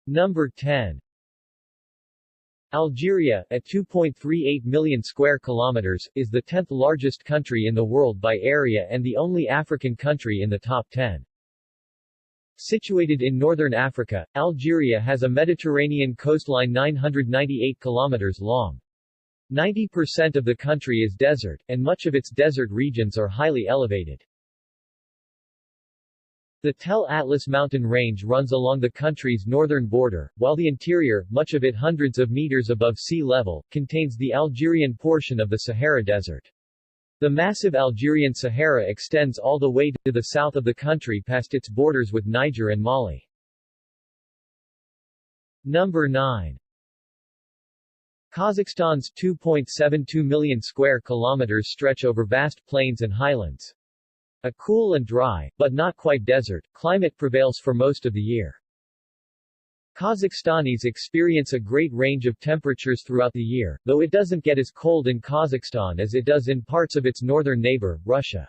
Number 10. Algeria, at 2.38 million square kilometers, is the 10th largest country in the world by area and the only African country in the top 10. Situated in northern Africa, Algeria has a Mediterranean coastline 998 kilometers long. 90% of the country is desert, and much of its desert regions are highly elevated. The Tel Atlas mountain range runs along the country's northern border, while the interior, much of it hundreds of meters above sea level, contains the Algerian portion of the Sahara Desert. The massive Algerian Sahara extends all the way to the south of the country past its borders with Niger and Mali. Number 9. Kazakhstan's 2.72 million square kilometers stretch over vast plains and highlands. A cool and dry, but not quite desert, climate prevails for most of the year. Kazakhstanis experience a great range of temperatures throughout the year, though it doesn't get as cold in Kazakhstan as it does in parts of its northern neighbor, Russia.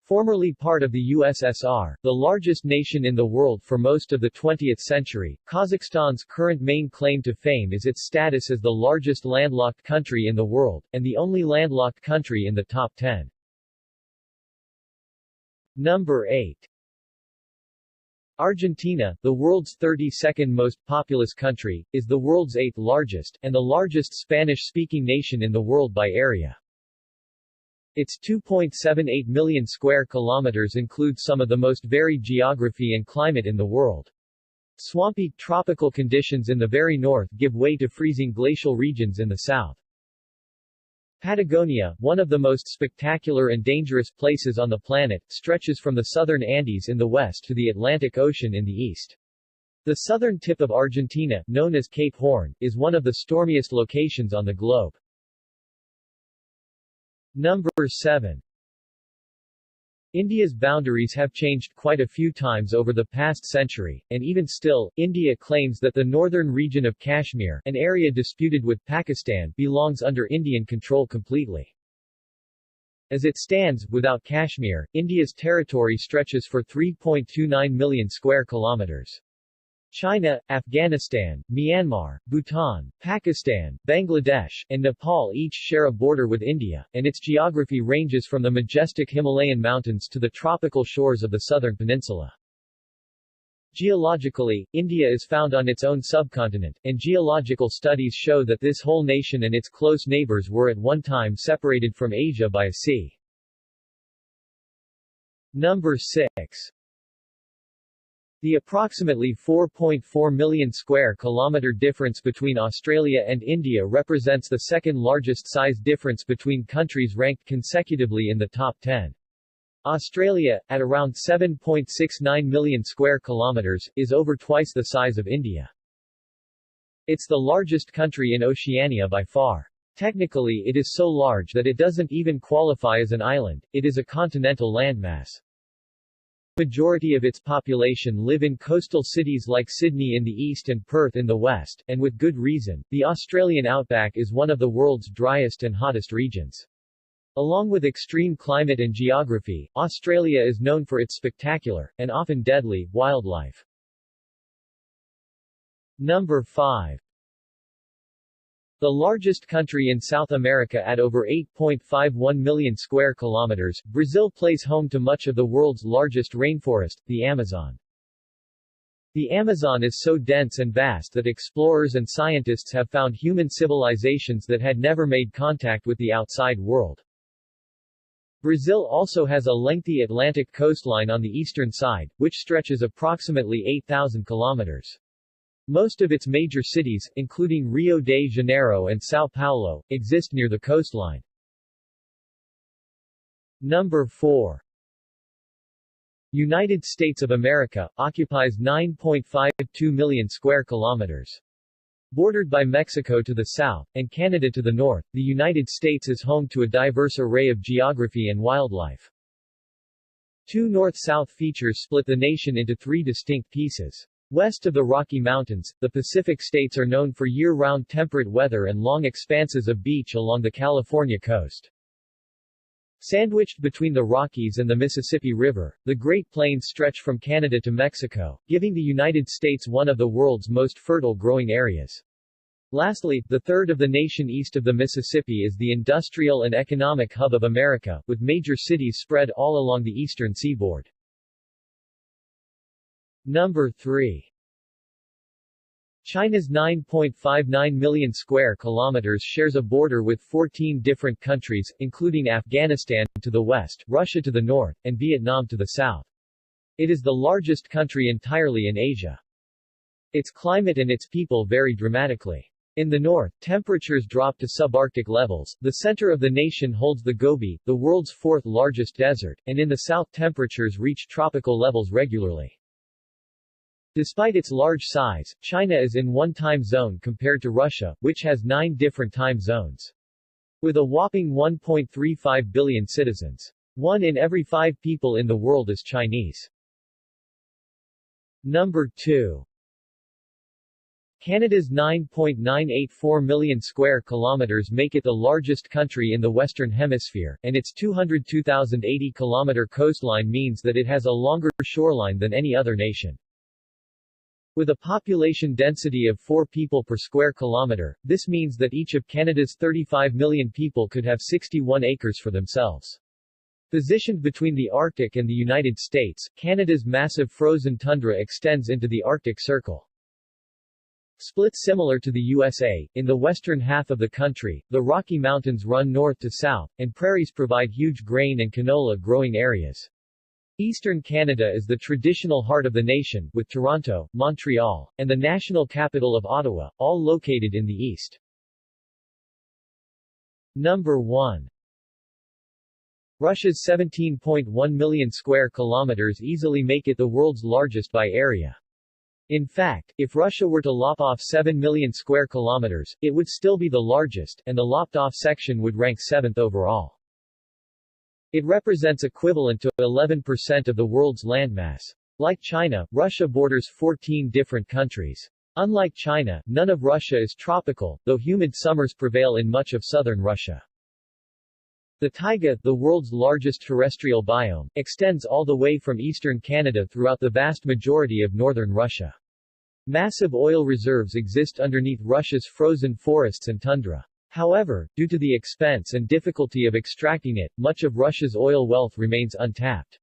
Formerly part of the USSR, the largest nation in the world for most of the 20th century, Kazakhstan's current main claim to fame is its status as the largest landlocked country in the world, and the only landlocked country in the top 10. Number 8. Argentina, the world's 32nd most populous country, is the world's 8th largest, and the largest Spanish-speaking nation in the world by area. Its 2.78 million square kilometers includes some of the most varied geography and climate in the world. Swampy, tropical conditions in the very north give way to freezing glacial regions in the south. Patagonia, one of the most spectacular and dangerous places on the planet, stretches from the southern Andes in the west to the Atlantic Ocean in the east. The southern tip of Argentina, known as Cape Horn, is one of the stormiest locations on the globe. Number 7. India's boundaries have changed quite a few times over the past century, and even still, India claims that the northern region of Kashmir, an area disputed with Pakistan, belongs under Indian control completely. As it stands, without Kashmir, India's territory stretches for 3.29 million square kilometers. China, Afghanistan, Myanmar, Bhutan, Pakistan, Bangladesh, and Nepal each share a border with India, and its geography ranges from the majestic Himalayan mountains to the tropical shores of the southern peninsula. Geologically, India is found on its own subcontinent, and geological studies show that this whole nation and its close neighbors were at one time separated from Asia by a sea. Number 6. The approximately 4.4 million square kilometer difference between Australia and India represents the second largest size difference between countries ranked consecutively in the top 10. Australia, at around 7.69 million square kilometers, is over twice the size of India. It's the largest country in Oceania by far. Technically it is so large that it doesn't even qualify as an island, it is a continental landmass. The majority of its population live in coastal cities like Sydney in the east and Perth in the west, and with good reason. The Australian outback is one of the world's driest and hottest regions. Along with extreme climate and geography, Australia is known for its spectacular, and often deadly, wildlife. Number 5. The largest country in South America at over 8.51 million square kilometers, Brazil plays home to much of the world's largest rainforest, the Amazon. The Amazon is so dense and vast that explorers and scientists have found human civilizations that had never made contact with the outside world. Brazil also has a lengthy Atlantic coastline on the eastern side, which stretches approximately 8,000 kilometers. Most of its major cities, including Rio de Janeiro and São Paulo, exist near the coastline. Number 4. United States of America, occupies 9.52 million square kilometers. Bordered by Mexico to the south, and Canada to the north, the United States is home to a diverse array of geography and wildlife. Two north-south features split the nation into three distinct pieces. West of the Rocky Mountains, the Pacific states are known for year-round temperate weather and long expanses of beach along the California coast. Sandwiched between the Rockies and the Mississippi River, the Great Plains stretch from Canada to Mexico, giving the United States one of the world's most fertile growing areas. Lastly, the third of the nation east of the Mississippi is the industrial and economic hub of America, with major cities spread all along the eastern seaboard. Number 3. China's 9.59 million square kilometers shares a border with 14 different countries, including Afghanistan to the west, Russia to the north, and Vietnam to the south. It is the largest country entirely in Asia. Its climate and its people vary dramatically. In the north, temperatures drop to subarctic levels, the center of the nation holds the Gobi, the world's fourth largest desert, and in the south temperatures reach tropical levels regularly. Despite its large size, China is in one time zone compared to Russia, which has 9 different time zones. With a whopping 1.35 billion citizens. 1 in every 5 people in the world is Chinese. Number 2. Canada's 9.984 million square kilometers make it the largest country in the Western Hemisphere, and its 202,080-kilometer coastline means that it has a longer shoreline than any other nation. With a population density of 4 people per square kilometer, this means that each of Canada's 35 million people could have 61 acres for themselves. Positioned between the Arctic and the United States, Canada's massive frozen tundra extends into the Arctic Circle. Split similar to the USA, in the western half of the country, the Rocky Mountains run north to south, and prairies provide huge grain and canola growing areas. Eastern Canada is the traditional heart of the nation, with Toronto, Montreal, and the national capital of Ottawa, all located in the east. Number 1. Russia's 17.1 million square kilometers easily make it the world's largest by area. In fact, if Russia were to lop off 7 million square kilometers, it would still be the largest, and the lopped-off section would rank 7th overall. It represents equivalent to 11% of the world's landmass. Like China, Russia borders 14 different countries. Unlike China, none of Russia is tropical, though humid summers prevail in much of southern Russia. The taiga, the world's largest terrestrial biome, extends all the way from eastern Canada throughout the vast majority of northern Russia. Massive oil reserves exist underneath Russia's frozen forests and tundra. However, due to the expense and difficulty of extracting it, much of Russia's oil wealth remains untapped.